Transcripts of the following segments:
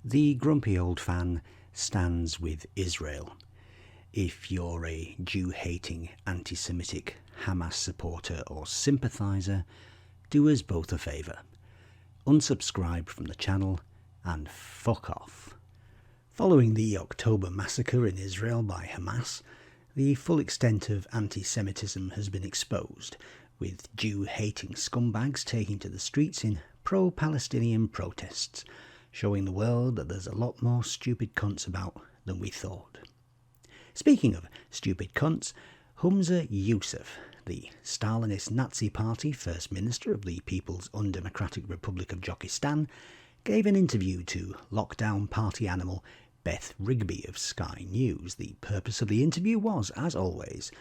The grumpy old fan stands with Israel. If you're a Jew-hating, anti-Semitic Hamas supporter or sympathiser, do us both a favour. Unsubscribe from the channel and fuck off. Following the October massacre in Israel by Hamas, the full extent of anti-Semitism has been exposed, with Jew-hating scumbags taking to the streets in pro-Palestinian protests, showing the world that there's a lot more stupid cunts about than we thought. Speaking of stupid cunts, Hamas Yousaf, the Stalinist Nazi Party First Minister of the People's Undemocratic Republic of Jokistan, gave an interview to lockdown party animal Berlin Rigby of Sky News. The purpose of the interview was, as always,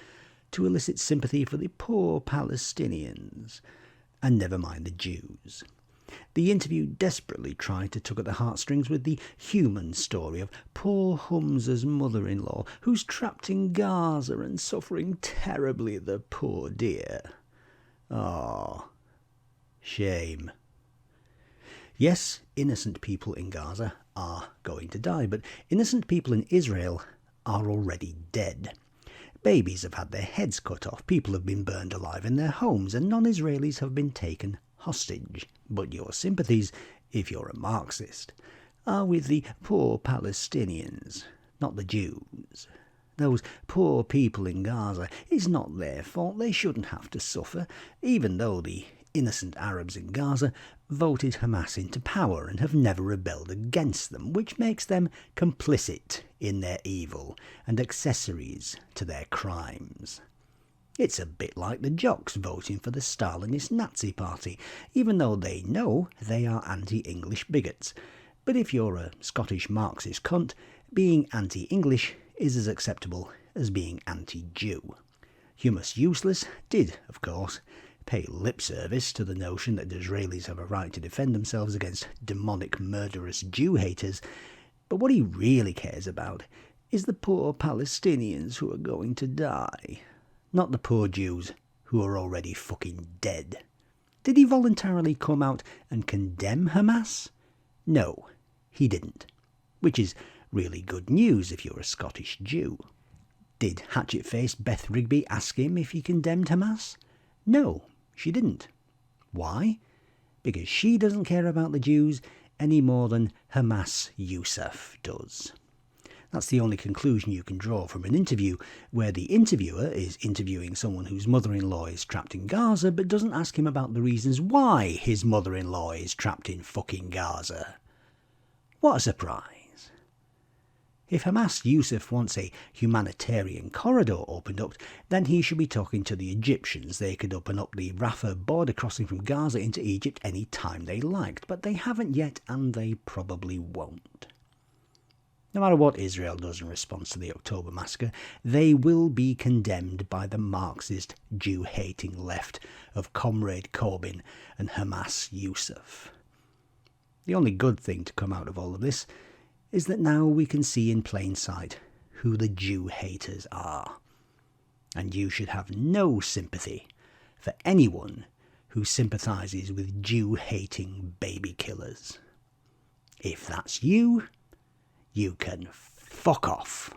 to elicit sympathy for the poor Palestinians, and never mind the Jews. The interview desperately tried to tug at the heartstrings with the human story of poor Hamas's mother-in-law, who's trapped in Gaza and suffering terribly, the poor dear. Ah, shame. Yes, innocent people in Gaza are going to die, but innocent people in Israel are already dead. Babies have had their heads cut off, people have been burned alive in their homes, and non-Israelis have been taken hostage. But your sympathies, if you're a Marxist, are with the poor Palestinians, not the Jews. Those poor people in Gaza, it's not their fault, they shouldn't have to suffer, even though the innocent Arabs in Gaza voted Hamas into power and have never rebelled against them, which makes them complicit in their evil and accessories to their crimes. It's a bit like the jocks voting for the Stalinist Nazi Party, even though they know they are anti-English bigots. But if you're a Scottish Marxist cunt, being anti-English is as acceptable as being anti-Jew. Hamas Yousaf did, of course, pay lip service to the notion that Israelis have a right to defend themselves against demonic murderous Jew haters, but what he really cares about is the poor Palestinians who are going to die. Not the poor Jews who are already fucking dead. Did he voluntarily come out and condemn Hamas? No, he didn't. Which is really good news if you're a Scottish Jew. Did hatchet-faced Berlin Rigby ask him if he condemned Hamas? No, she didn't. Why? Because she doesn't care about the Jews any more than Hamas Yousaf does. That's the only conclusion you can draw from an interview where the interviewer is interviewing someone whose mother-in-law is trapped in Gaza but doesn't ask him about the reasons why his mother-in-law is trapped in fucking Gaza. What a surprise. If Hamas Yousaf wants a humanitarian corridor opened up, then he should be talking to the Egyptians. They could open up the Rafah border crossing from Gaza into Egypt any time they liked, but they haven't yet and they probably won't. No matter what Israel does in response to the October massacre, they will be condemned by the Marxist, Jew-hating left of Comrade Corbyn and Hamas Yousaf. The only good thing to come out of all of this is that now we can see in plain sight who the Jew-haters are. And you should have no sympathy for anyone who sympathises with Jew-hating baby killers. If that's you, you can fuck off.